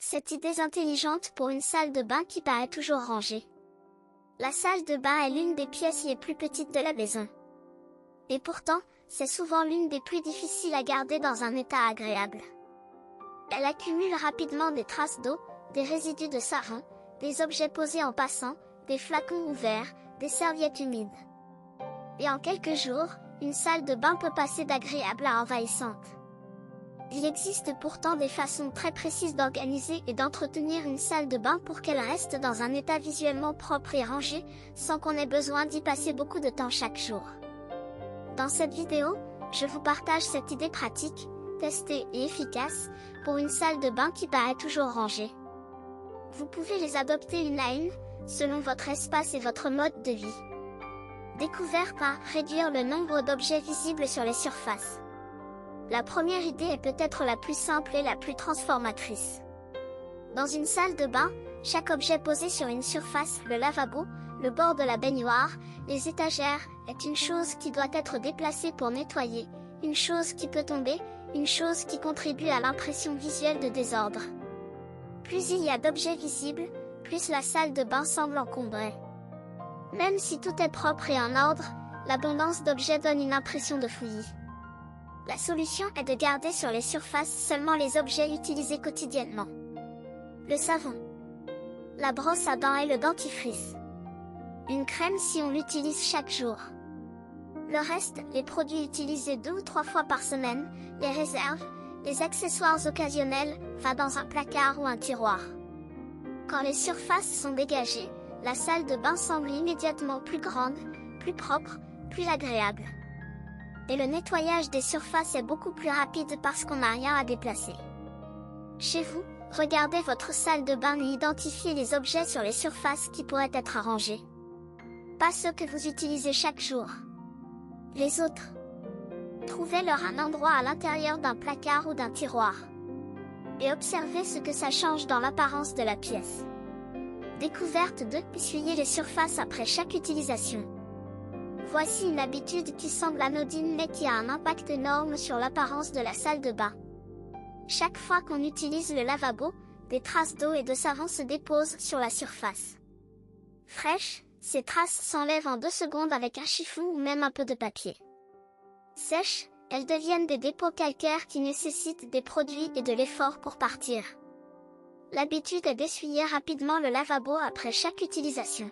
Cette idée intelligente pour une salle de bain qui paraît toujours rangée. La salle de bain est l'une des pièces les plus petites de la maison. Et pourtant, c'est souvent l'une des plus difficiles à garder dans un état agréable. Elle accumule rapidement des traces d'eau, des résidus de savon, des objets posés en passant, des flacons ouverts, des serviettes humides. Et en quelques jours, une salle de bain peut passer d'agréable à envahissante. Il existe pourtant des façons très précises d'organiser et d'entretenir une salle de bain pour qu'elle reste dans un état visuellement propre et rangé, sans qu'on ait besoin d'y passer beaucoup de temps chaque jour. Dans cette vidéo, je vous partage cette idée pratique, testée et efficace, pour une salle de bain qui paraît toujours rangée. Vous pouvez les adopter une à une, selon votre espace et votre mode de vie. Découvert par réduire le nombre d'objets visibles sur les surfaces. La première idée est peut-être la plus simple et la plus transformatrice. Dans une salle de bain, chaque objet posé sur une surface, le lavabo, le bord de la baignoire, les étagères, est une chose qui doit être déplacée pour nettoyer, une chose qui peut tomber, une chose qui contribue à l'impression visuelle de désordre. Plus il y a d'objets visibles, plus la salle de bain semble encombrée. Même si tout est propre et en ordre, l'abondance d'objets donne une impression de fouillis. La solution est de garder sur les surfaces seulement les objets utilisés quotidiennement. Le savon, la brosse à dents et le dentifrice. Une crème si on l'utilise chaque jour. Le reste, les produits utilisés 2 ou 3 fois par semaine, les réserves, les accessoires occasionnels, va dans un placard ou un tiroir. Quand les surfaces sont dégagées, la salle de bain semble immédiatement plus grande, plus propre, plus agréable. Et le nettoyage des surfaces est beaucoup plus rapide parce qu'on n'a rien à déplacer. Chez vous, regardez votre salle de bain et identifiez les objets sur les surfaces qui pourraient être arrangés. Pas ceux que vous utilisez chaque jour. Les autres. Trouvez-leur un endroit à l'intérieur d'un placard ou d'un tiroir. Et observez ce que ça change dans l'apparence de la pièce. Découverte 2. Essuyez les surfaces après chaque utilisation. Voici une habitude qui semble anodine mais qui a un impact énorme sur l'apparence de la salle de bain. Chaque fois qu'on utilise le lavabo, des traces d'eau et de savon se déposent sur la surface. Fraîches, ces traces s'enlèvent en 2 secondes avec un chiffon ou même un peu de papier. Sèches, elles deviennent des dépôts calcaires qui nécessitent des produits et de l'effort pour partir. L'habitude est d'essuyer rapidement le lavabo après chaque utilisation.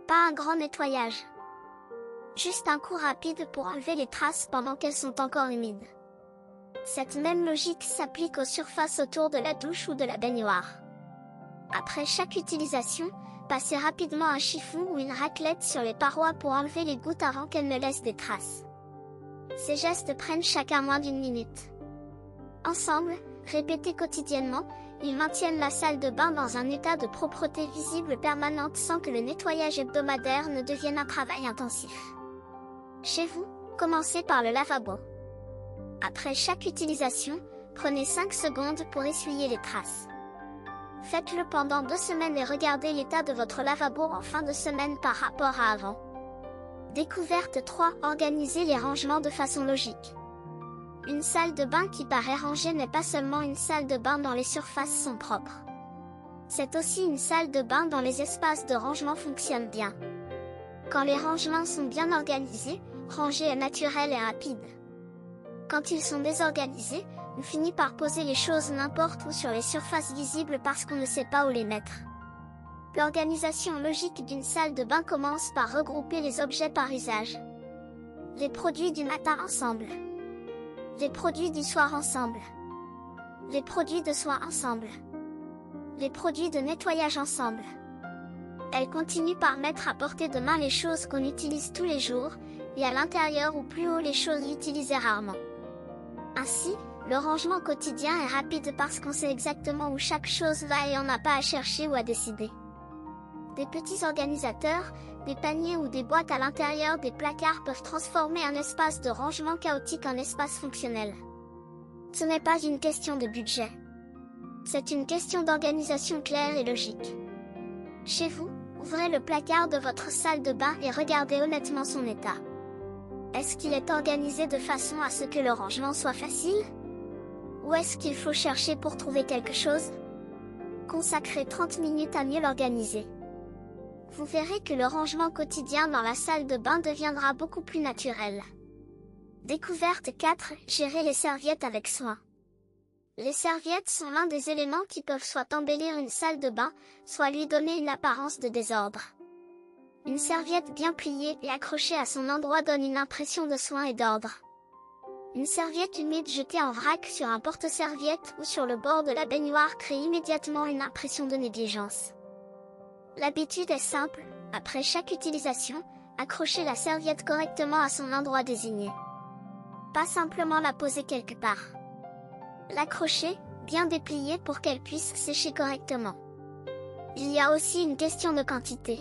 Pas un grand nettoyage. Juste un coup rapide pour enlever les traces pendant qu'elles sont encore humides. Cette même logique s'applique aux surfaces autour de la douche ou de la baignoire. Après chaque utilisation, passez rapidement un chiffon ou une raclette sur les parois pour enlever les gouttes avant qu'elles ne laissent des traces. Ces gestes prennent chacun moins d'1 minute. Ensemble, répétés quotidiennement, ils maintiennent la salle de bain dans un état de propreté visible permanente sans que le nettoyage hebdomadaire ne devienne un travail intensif. Chez vous, commencez par le lavabo. Après chaque utilisation, prenez 5 secondes pour essuyer les traces. Faites-le pendant 2 semaines et regardez l'état de votre lavabo en fin de semaine par rapport à avant. Découverte 3. Organisez les rangements de façon logique. Une salle de bain qui paraît rangée n'est pas seulement une salle de bain dont les surfaces sont propres. C'est aussi une salle de bain dont les espaces de rangement fonctionnent bien. Quand les rangements sont bien organisés, ranger est naturel et rapide. Quand ils sont désorganisés, on finit par poser les choses n'importe où sur les surfaces visibles parce qu'on ne sait pas où les mettre. L'organisation logique d'une salle de bain commence par regrouper les objets par usage. Les produits du matin ensemble. Les produits du soir ensemble. Les produits de soin ensemble. Les produits de nettoyage ensemble. Elle continue par mettre à portée de main les choses qu'on utilise tous les jours, et à l'intérieur ou plus haut les choses utilisées rarement. Ainsi, le rangement quotidien est rapide parce qu'on sait exactement où chaque chose va et on n'a pas à chercher ou à décider. Des petits organisateurs, des paniers ou des boîtes à l'intérieur des placards peuvent transformer un espace de rangement chaotique en espace fonctionnel. Ce n'est pas une question de budget. C'est une question d'organisation claire et logique. Chez vous, ouvrez le placard de votre salle de bain et regardez honnêtement son état. Est-ce qu'il est organisé de façon à ce que le rangement soit facile? Ou est-ce qu'il faut chercher pour trouver quelque chose? Consacrez 30 minutes à mieux l'organiser. Vous verrez que le rangement quotidien dans la salle de bain deviendra beaucoup plus naturel. Découverte 4. Gérer les serviettes avec soin. Les serviettes sont l'un des éléments qui peuvent soit embellir une salle de bain, soit lui donner une apparence de désordre. Une serviette bien pliée et accrochée à son endroit donne une impression de soin et d'ordre. Une serviette humide jetée en vrac sur un porte-serviette ou sur le bord de la baignoire crée immédiatement une impression de négligence. L'habitude est simple, après chaque utilisation, accrochez la serviette correctement à son endroit désigné. Pas simplement la poser quelque part. L'accrocher, bien déplier pour qu'elle puisse sécher correctement. Il y a aussi une question de quantité.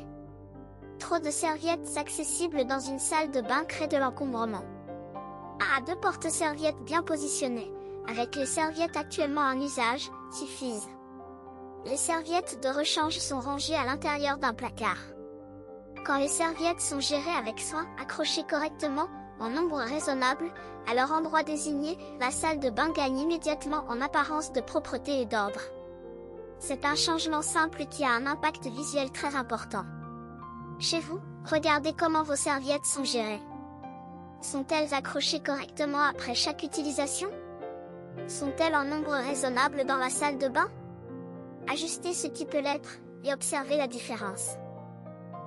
Trop de serviettes accessibles dans une salle de bain crée de l'encombrement. 1 à 2 porte-serviettes bien positionnées, avec les serviettes actuellement en usage, suffisent. Les serviettes de rechange sont rangées à l'intérieur d'un placard. Quand les serviettes sont gérées avec soin, accrochées correctement, en nombre raisonnable, à leur endroit désigné, la salle de bain gagne immédiatement en apparence de propreté et d'ordre. C'est un changement simple qui a un impact visuel très important. Chez vous, regardez comment vos serviettes sont gérées. Sont-elles accrochées correctement après chaque utilisation? Sont-elles en nombre raisonnable dans la salle de bain? Ajustez ce qui peut l'être, et observez la différence.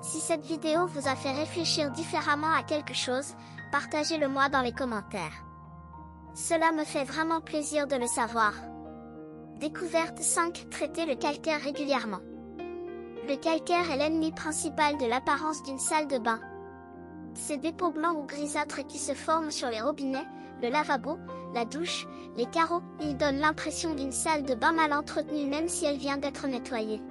Si cette vidéo vous a fait réfléchir différemment à quelque chose, partagez-le moi dans les commentaires. Cela me fait vraiment plaisir de le savoir. Découverte 5. Traitez le calcaire régulièrement. Le calcaire est l'ennemi principal de l'apparence d'une salle de bain. Ces dépôts blancs ou grisâtres qui se forment sur les robinets, le lavabo, la douche, les carreaux, ils donnent l'impression d'une salle de bain mal entretenue même si elle vient d'être nettoyée.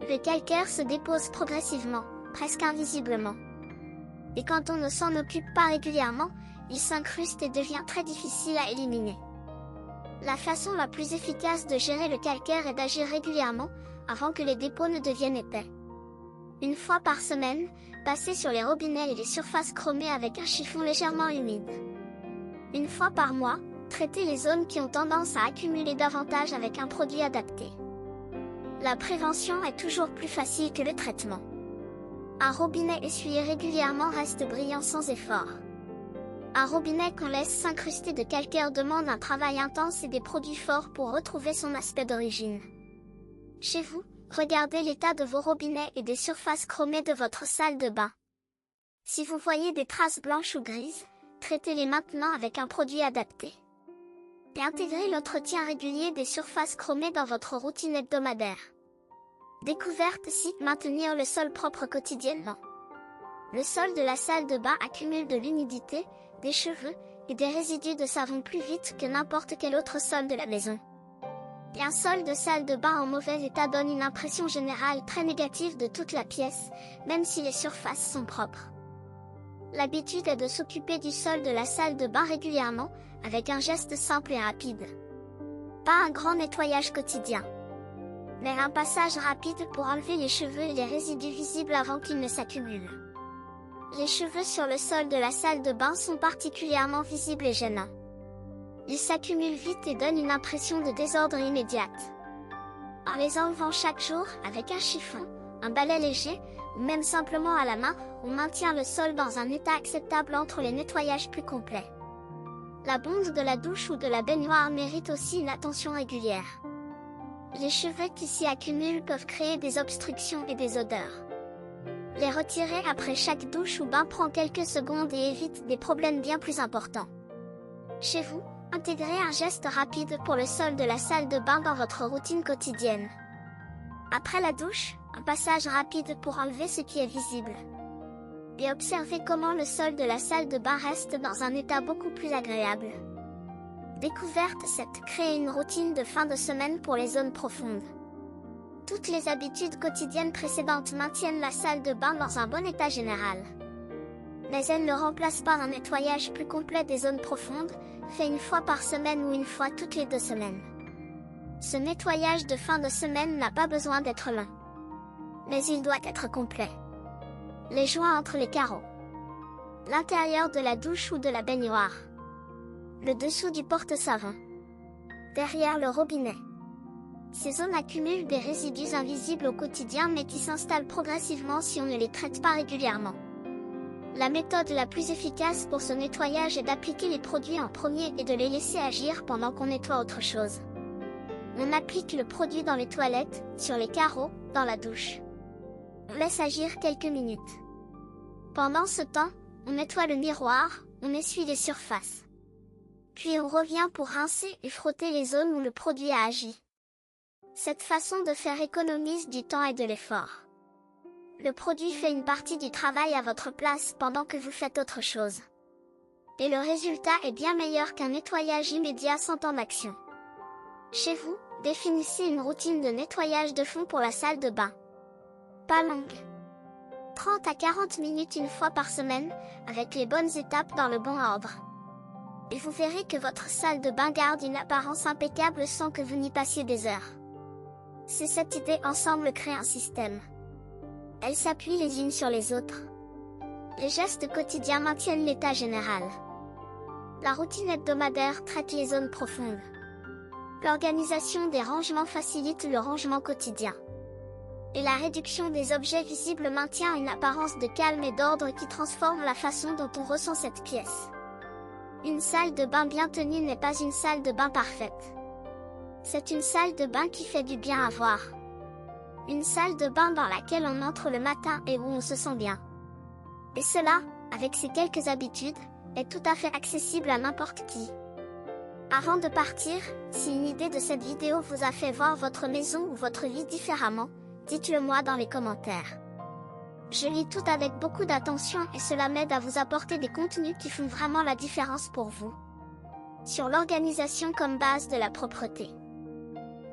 Le calcaire se dépose progressivement, presque invisiblement. Et quand on ne s'en occupe pas régulièrement, il s'incruste et devient très difficile à éliminer. La façon la plus efficace de gérer le calcaire est d'agir régulièrement, avant que les dépôts ne deviennent épais. Une fois par semaine, passez sur les robinets et les surfaces chromées avec un chiffon légèrement humide. Une fois par mois, traitez les zones qui ont tendance à accumuler davantage avec un produit adapté. La prévention est toujours plus facile que le traitement. Un robinet essuyé régulièrement reste brillant sans effort. Un robinet qu'on laisse s'incruster de calcaire demande un travail intense et des produits forts pour retrouver son aspect d'origine. Chez vous, regardez l'état de vos robinets et des surfaces chromées de votre salle de bain. Si vous voyez des traces blanches ou grises, traitez-les maintenant avec un produit adapté. Et intégrez l'entretien régulier des surfaces chromées dans votre routine hebdomadaire. Découverte 6. Maintenir le sol propre quotidiennement. Le sol de la salle de bain accumule de l'humidité, des cheveux et des résidus de savon plus vite que n'importe quel autre sol de la maison. Et un sol de salle de bain en mauvais état donne une impression générale très négative de toute la pièce, même si les surfaces sont propres. L'habitude est de s'occuper du sol de la salle de bain régulièrement, avec un geste simple et rapide. Pas un grand nettoyage quotidien, mais un passage rapide pour enlever les cheveux et les résidus visibles avant qu'ils ne s'accumulent. Les cheveux sur le sol de la salle de bain sont particulièrement visibles et gênants. Ils s'accumulent vite et donnent une impression de désordre immédiate. En les enlevant chaque jour, avec un chiffon, un balai léger, ou même simplement à la main, on maintient le sol dans un état acceptable entre les nettoyages plus complets. La bonde de la douche ou de la baignoire mérite aussi une attention régulière. Les cheveux qui s'y accumulent peuvent créer des obstructions et des odeurs. Les retirer après chaque douche ou bain prend quelques secondes et évite des problèmes bien plus importants. Chez vous, intégrez un geste rapide pour le sol de la salle de bain dans votre routine quotidienne. Après la douche, un passage rapide pour enlever ce qui est visible. Et observez comment le sol de la salle de bain reste dans un état beaucoup plus agréable. Découverte 7. Créer une routine de fin de semaine pour les zones profondes. Toutes les habitudes quotidiennes précédentes maintiennent la salle de bain dans un bon état général. Mais elles ne remplacent pas un nettoyage plus complet des zones profondes, fait une fois par semaine ou une fois toutes les 2 semaines. Ce nettoyage de fin de semaine n'a pas besoin d'être long, mais il doit être complet. Les joints entre les carreaux, l'intérieur de la douche ou de la baignoire, le dessous du porte-savon, derrière le robinet, Ces zones accumulent des résidus invisibles au quotidien mais qui s'installent progressivement si on ne les traite pas régulièrement. La méthode la plus efficace pour ce nettoyage est d'appliquer les produits en premier et de les laisser agir pendant qu'on nettoie autre chose. On applique le produit dans les toilettes, sur les carreaux, dans la douche. On laisse agir quelques minutes. Pendant ce temps, on nettoie le miroir, on essuie les surfaces. Puis on revient pour rincer et frotter les zones où le produit a agi. Cette façon de faire économise du temps et de l'effort. Le produit fait une partie du travail à votre place pendant que vous faites autre chose. Et le résultat est bien meilleur qu'un nettoyage immédiat sans temps d'action. Chez vous, définissez une routine de nettoyage de fond pour la salle de bain. Pas longue. 30 à 40 minutes une fois par semaine, avec les bonnes étapes dans le bon ordre. Et vous verrez que votre salle de bain garde une apparence impeccable sans que vous n'y passiez des heures. C'est cette idée ensemble crée un système. Elles s'appuient les unes sur les autres. Les gestes quotidiens maintiennent l'état général. La routine hebdomadaire traite les zones profondes. L'organisation des rangements facilite le rangement quotidien. Et la réduction des objets visibles maintient une apparence de calme et d'ordre qui transforme la façon dont on ressent cette pièce. Une salle de bain bien tenue n'est pas une salle de bain parfaite. C'est une salle de bain qui fait du bien à voir. Une salle de bain dans laquelle on entre le matin et où on se sent bien. Et cela, avec ces quelques habitudes, est tout à fait accessible à n'importe qui. Avant de partir, si une idée de cette vidéo vous a fait voir votre maison ou votre vie différemment, dites-le moi dans les commentaires. Je lis tout avec beaucoup d'attention et cela m'aide à vous apporter des contenus qui font vraiment la différence pour vous. Sur l'organisation comme base de la propreté.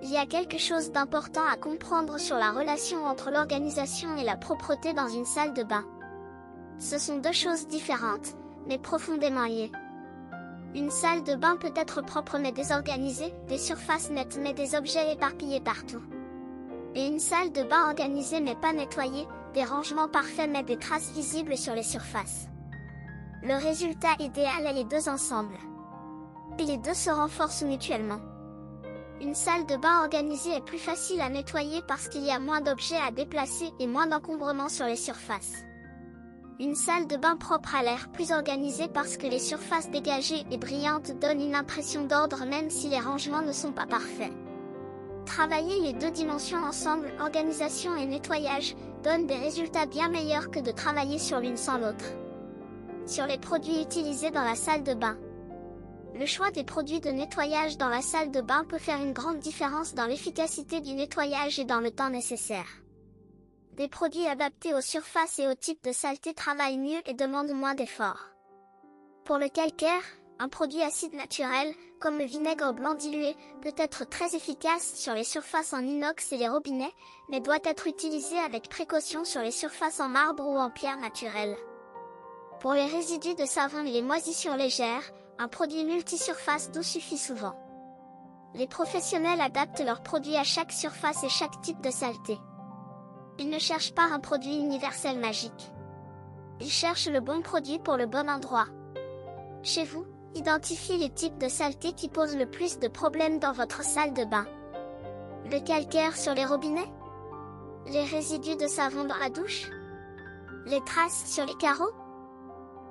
Il y a quelque chose d'important à comprendre sur la relation entre l'organisation et la propreté dans une salle de bain. Ce sont deux choses différentes, mais profondément liées. Une salle de bain peut être propre mais désorganisée, des surfaces nettes mais des objets éparpillés partout. Et une salle de bain organisée mais pas nettoyée, des rangements parfaits mais des traces visibles sur les surfaces. Le résultat idéal est les deux ensemble. Et les deux se renforcent mutuellement. Une salle de bain organisée est plus facile à nettoyer parce qu'il y a moins d'objets à déplacer et moins d'encombrement sur les surfaces. Une salle de bain propre a l'air plus organisée parce que les surfaces dégagées et brillantes donnent une impression d'ordre même si les rangements ne sont pas parfaits. Travailler les deux dimensions ensemble, organisation et nettoyage, donne des résultats bien meilleurs que de travailler sur l'une sans l'autre. Sur les produits utilisés dans la salle de bain. Le choix des produits de nettoyage dans la salle de bain peut faire une grande différence dans l'efficacité du nettoyage et dans le temps nécessaire. Des produits adaptés aux surfaces et au type de saleté travaillent mieux et demandent moins d'efforts. Pour le calcaire, un produit acide naturel, comme le vinaigre blanc dilué, peut être très efficace sur les surfaces en inox et les robinets, mais doit être utilisé avec précaution sur les surfaces en marbre ou en pierre naturelle. Pour les résidus de savon et les moisissures légères, un produit multisurface doux suffit souvent. Les professionnels adaptent leurs produits à chaque surface et chaque type de saleté. Ils ne cherchent pas un produit universel magique. Ils cherchent le bon produit pour le bon endroit. Chez vous, identifiez les types de saleté qui posent le plus de problèmes dans votre salle de bain. Le calcaire sur les robinets? Les résidus de savon dans la douche? Les traces sur les carreaux?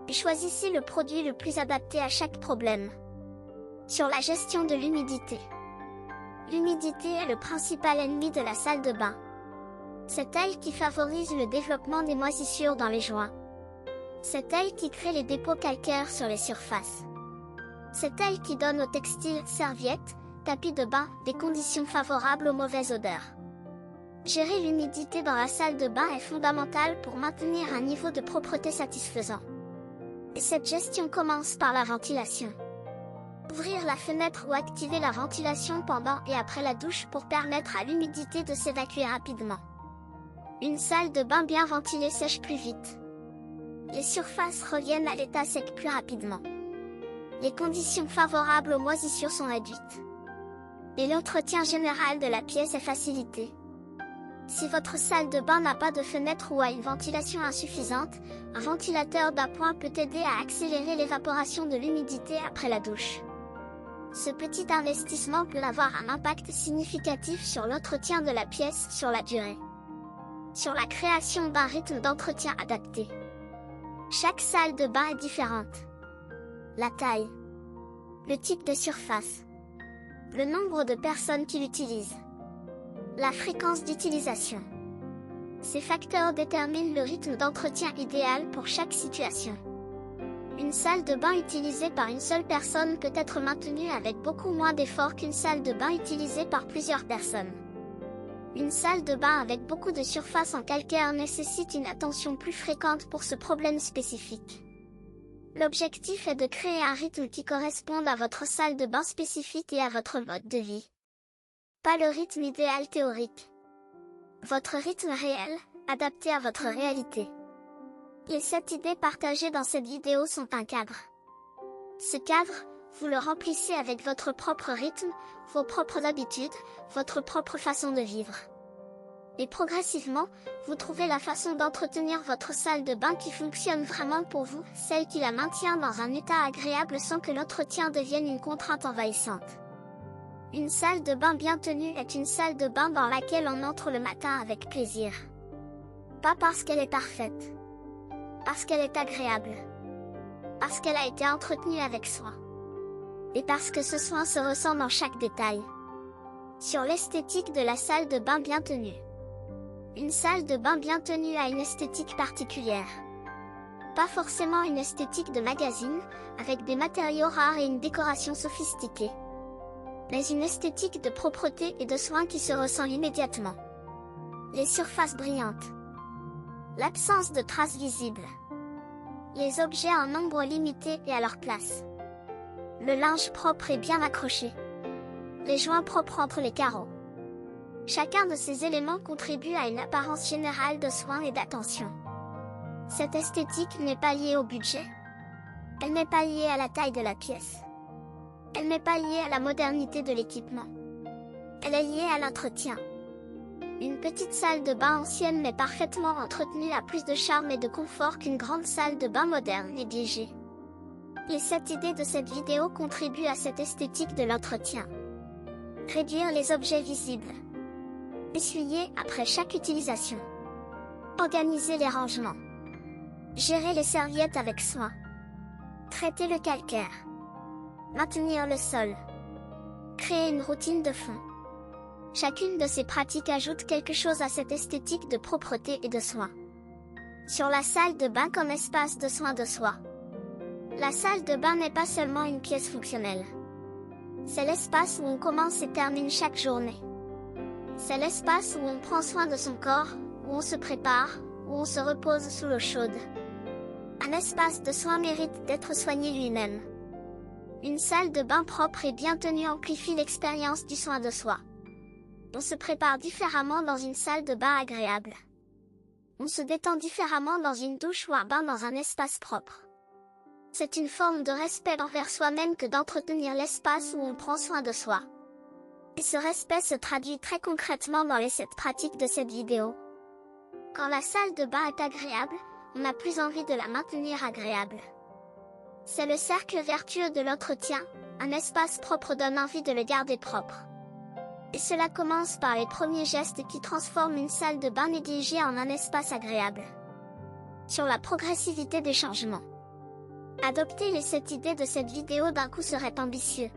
Et choisissez le produit le plus adapté à chaque problème. Sur la gestion de l'humidité. L'humidité est le principal ennemi de la salle de bain. C'est elle qui favorise le développement des moisissures dans les joints. C'est elle qui crée les dépôts calcaires sur les surfaces. C'est elle qui donne aux textiles, serviettes, tapis de bain, des conditions favorables aux mauvaises odeurs. Gérer l'humidité dans la salle de bain est fondamental pour maintenir un niveau de propreté satisfaisant. Et cette gestion commence par la ventilation. Ouvrir la fenêtre ou activer la ventilation pendant et après la douche pour permettre à l'humidité de s'évacuer rapidement. Une salle de bain bien ventilée sèche plus vite. Les surfaces reviennent à l'état sec plus rapidement. Les conditions favorables aux moisissures sont réduites. Et l'entretien général de la pièce est facilité. Si votre salle de bain n'a pas de fenêtre ou a une ventilation insuffisante, un ventilateur d'appoint peut aider à accélérer l'évaporation de l'humidité après la douche. Ce petit investissement peut avoir un impact significatif sur l'entretien de la pièce sur la durée. Sur la création d'un rythme d'entretien adapté. Chaque salle de bain est différente. La taille. Le type de surface. Le nombre de personnes qui l'utilisent. La fréquence d'utilisation. Ces facteurs déterminent le rythme d'entretien idéal pour chaque situation. Une salle de bain utilisée par une seule personne peut être maintenue avec beaucoup moins d'efforts qu'une salle de bain utilisée par plusieurs personnes. Une salle de bain avec beaucoup de surface en calcaire nécessite une attention plus fréquente pour ce problème spécifique. L'objectif est de créer un rythme qui corresponde à votre salle de bain spécifique et à votre mode de vie. Pas le rythme idéal théorique. Votre rythme réel, adapté à votre réalité. Les 7 idées partagées dans cette vidéo sont un cadre. Ce cadre, vous le remplissez avec votre propre rythme, vos propres habitudes, votre propre façon de vivre. Et progressivement, vous trouvez la façon d'entretenir votre salle de bain qui fonctionne vraiment pour vous, celle qui la maintient dans un état agréable sans que l'entretien devienne une contrainte envahissante. Une salle de bain bien tenue est une salle de bain dans laquelle on entre le matin avec plaisir. Pas parce qu'elle est parfaite. Parce qu'elle est agréable. Parce qu'elle a été entretenue avec soin. Et parce que ce soin se ressent dans chaque détail. Sur l'esthétique de la salle de bain bien tenue. Une salle de bain bien tenue a une esthétique particulière. Pas forcément une esthétique de magazine, avec des matériaux rares et une décoration sophistiquée. Mais une esthétique de propreté et de soin qui se ressent immédiatement. Les surfaces brillantes. L'absence de traces visibles. Les objets en nombre limité et à leur place. Le linge propre et bien accroché. Les joints propres entre les carreaux. Chacun de ces éléments contribue à une apparence générale de soin et d'attention. Cette esthétique n'est pas liée au budget. Elle n'est pas liée à la taille de la pièce. Elle n'est pas liée à la modernité de l'équipement. Elle est liée à l'entretien. Une petite salle de bain ancienne mais parfaitement entretenue a plus de charme et de confort qu'une grande salle de bain moderne négligée. Les 7 idées de cette vidéo contribuent à cette esthétique de l'entretien. Réduire les objets visibles. Essuyer après chaque utilisation. Organiser les rangements. Gérer les serviettes avec soin. Traiter le calcaire. Maintenir le sol. Créer une routine de fond. Chacune de ces pratiques ajoute quelque chose à cette esthétique de propreté et de soin. Sur la salle de bain comme espace de soin de soi. La salle de bain n'est pas seulement une pièce fonctionnelle. C'est l'espace où on commence et termine chaque journée. C'est l'espace où on prend soin de son corps, où on se prépare, où on se repose sous l'eau chaude. Un espace de soin mérite d'être soigné lui-même. Une salle de bain propre et bien tenue amplifie l'expérience du soin de soi. On se prépare différemment dans une salle de bain agréable. On se détend différemment dans une douche ou un bain dans un espace propre. C'est une forme de respect envers soi-même que d'entretenir l'espace où on prend soin de soi. Et ce respect se traduit très concrètement dans les 7 pratiques de cette vidéo. Quand la salle de bain est agréable, on a plus envie de la maintenir agréable. C'est le cercle vertueux de l'entretien, un espace propre donne envie de le garder propre. Et cela commence par les premiers gestes qui transforment une salle de bain négligée en un espace agréable. Sur la progressivité des changements. Adopter les 7 idées de cette vidéo d'un coup serait ambitieux.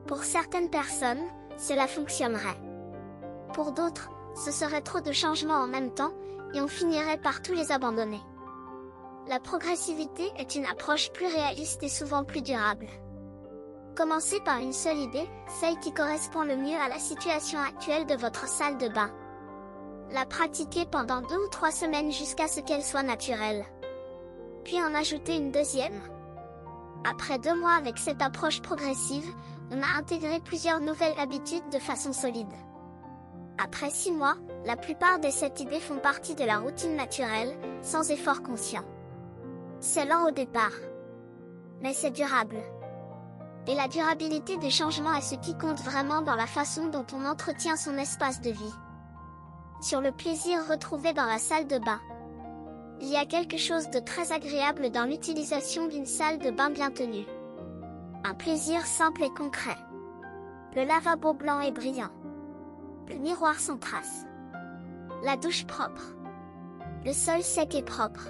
Pour certaines personnes, cela fonctionnerait. Pour d'autres, ce serait trop de changements en même temps, et on finirait par tous les abandonner. La progressivité est une approche plus réaliste et souvent plus durable. Commencez par une seule idée, celle qui correspond le mieux à la situation actuelle de votre salle de bain. La pratiquer pendant 2 ou 3 semaines jusqu'à ce qu'elle soit naturelle. Puis en ajouter une deuxième. Après 2 mois avec cette approche progressive, on a intégré plusieurs nouvelles habitudes de façon solide. Après 6 mois, la plupart des 7 idées font partie de la routine naturelle, sans effort conscient. C'est lent au départ. Mais c'est durable. Et la durabilité des changements est ce qui compte vraiment dans la façon dont on entretient son espace de vie. Sur le plaisir retrouvé dans la salle de bain. Il y a quelque chose de très agréable dans l'utilisation d'une salle de bain bien tenue. Un plaisir simple et concret. Le lavabo blanc et brillant. Le miroir sans trace. La douche propre. Le sol sec et propre.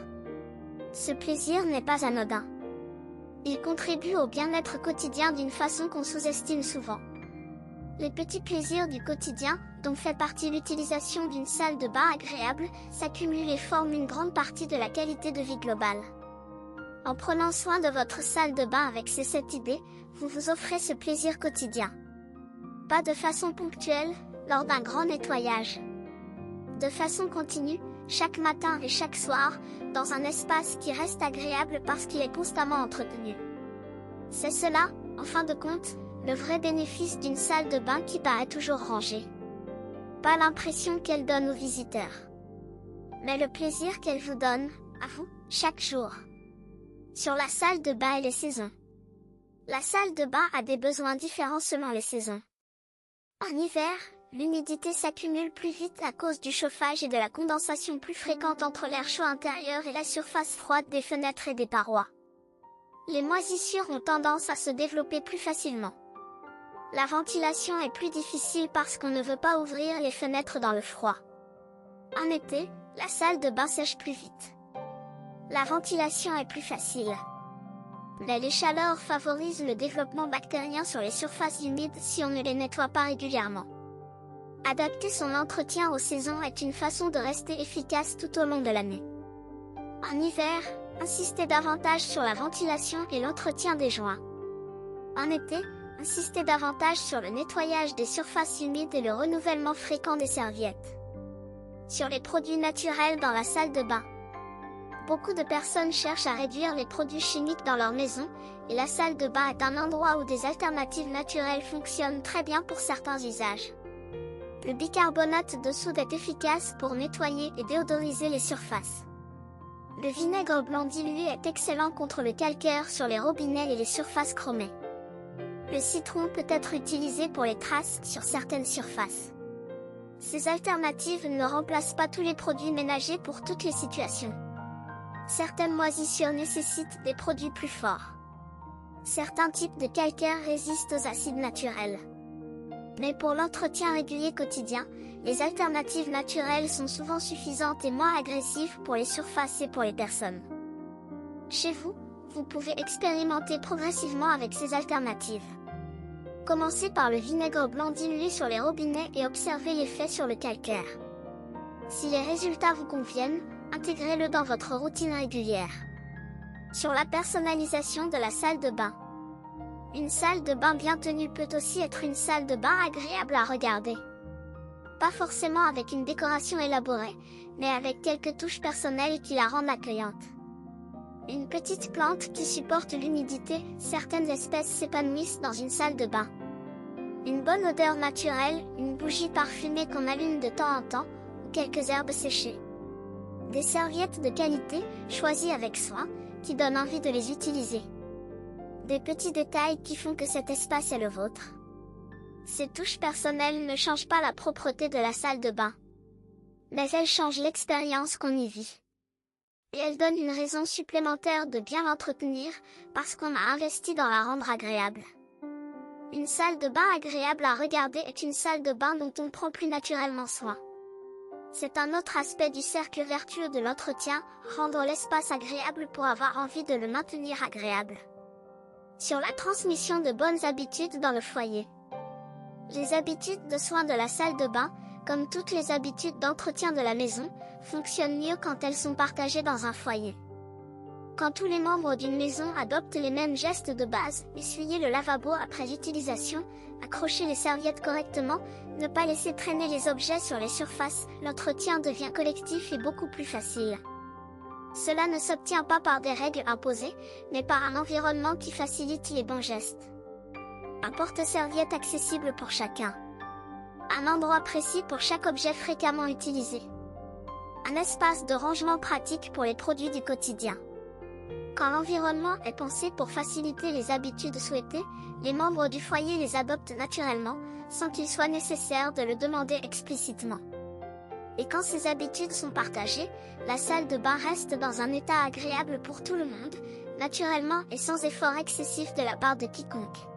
Ce plaisir n'est pas anodin. Il contribue au bien-être quotidien d'une façon qu'on sous-estime souvent. Les petits plaisirs du quotidien, dont fait partie l'utilisation d'une salle de bain agréable, s'accumulent et forment une grande partie de la qualité de vie globale. En prenant soin de votre salle de bain avec ces 7 idées, vous vous offrez ce plaisir quotidien. Pas de façon ponctuelle, lors d'un grand nettoyage. De façon continue, chaque matin et chaque soir, dans un espace qui reste agréable parce qu'il est constamment entretenu. C'est cela, en fin de compte, le vrai bénéfice d'une salle de bain qui paraît toujours rangée. Pas l'impression qu'elle donne aux visiteurs, mais le plaisir qu'elle vous donne, à vous, chaque jour. Sur la salle de bain et les saisons. La salle de bain a des besoins différents selon les saisons. En hiver, l'humidité s'accumule plus vite à cause du chauffage et de la condensation plus fréquente entre l'air chaud intérieur et la surface froide des fenêtres et des parois. Les moisissures ont tendance à se développer plus facilement. La ventilation est plus difficile parce qu'on ne veut pas ouvrir les fenêtres dans le froid. En été, la salle de bain sèche plus vite. La ventilation est plus facile. Mais les chaleurs favorisent le développement bactérien sur les surfaces humides si on ne les nettoie pas régulièrement. Adapter son entretien aux saisons est une façon de rester efficace tout au long de l'année. En hiver, insistez davantage sur la ventilation et l'entretien des joints. En été, insistez davantage sur le nettoyage des surfaces humides et le renouvellement fréquent des serviettes. Sur les produits naturels dans la salle de bain. Beaucoup de personnes cherchent à réduire les produits chimiques dans leur maison, et la salle de bain est un endroit où des alternatives naturelles fonctionnent très bien pour certains usages. Le bicarbonate de soude est efficace pour nettoyer et déodoriser les surfaces. Le vinaigre blanc dilué est excellent contre le calcaire sur les robinets et les surfaces chromées. Le citron peut être utilisé pour les traces sur certaines surfaces. Ces alternatives ne remplacent pas tous les produits ménagers pour toutes les situations. Certaines moisissures nécessitent des produits plus forts. Certains types de calcaire résistent aux acides naturels. Mais pour l'entretien régulier quotidien, les alternatives naturelles sont souvent suffisantes et moins agressives pour les surfaces et pour les personnes. Chez vous, vous pouvez expérimenter progressivement avec ces alternatives. Commencez par le vinaigre blanc dilué sur les robinets et observez l'effet sur le calcaire. Si les résultats vous conviennent, intégrez-le dans votre routine régulière. Sur la personnalisation de la salle de bain. Une salle de bain bien tenue peut aussi être une salle de bain agréable à regarder. Pas forcément avec une décoration élaborée, mais avec quelques touches personnelles qui la rendent accueillante. Une petite plante qui supporte l'humidité, certaines espèces s'épanouissent dans une salle de bain. Une bonne odeur naturelle, une bougie parfumée qu'on allume de temps en temps, ou quelques herbes séchées. Des serviettes de qualité, choisies avec soin, qui donnent envie de les utiliser. Des petits détails qui font que cet espace est le vôtre. Ces touches personnelles ne changent pas la propreté de la salle de bain. Mais elles changent l'expérience qu'on y vit. Et elles donnent une raison supplémentaire de bien l'entretenir, parce qu'on a investi dans la rendre agréable. Une salle de bain agréable à regarder est une salle de bain dont on prend plus naturellement soin. C'est un autre aspect du cercle vertueux de l'entretien, rendre l'espace agréable pour avoir envie de le maintenir agréable. Sur la transmission de bonnes habitudes dans le foyer. Les habitudes de soins de la salle de bain, comme toutes les habitudes d'entretien de la maison, fonctionnent mieux quand elles sont partagées dans un foyer. Quand tous les membres d'une maison adoptent les mêmes gestes de base, essuyer le lavabo après l'utilisation, accrocher les serviettes correctement, ne pas laisser traîner les objets sur les surfaces, l'entretien devient collectif et beaucoup plus facile. Cela ne s'obtient pas par des règles imposées, mais par un environnement qui facilite les bons gestes. Un porte-serviette accessible pour chacun. Un endroit précis pour chaque objet fréquemment utilisé. Un espace de rangement pratique pour les produits du quotidien. Quand l'environnement est pensé pour faciliter les habitudes souhaitées, les membres du foyer les adoptent naturellement, sans qu'il soit nécessaire de le demander explicitement. Et quand ces habitudes sont partagées, la salle de bain reste dans un état agréable pour tout le monde, naturellement et sans effort excessif de la part de quiconque.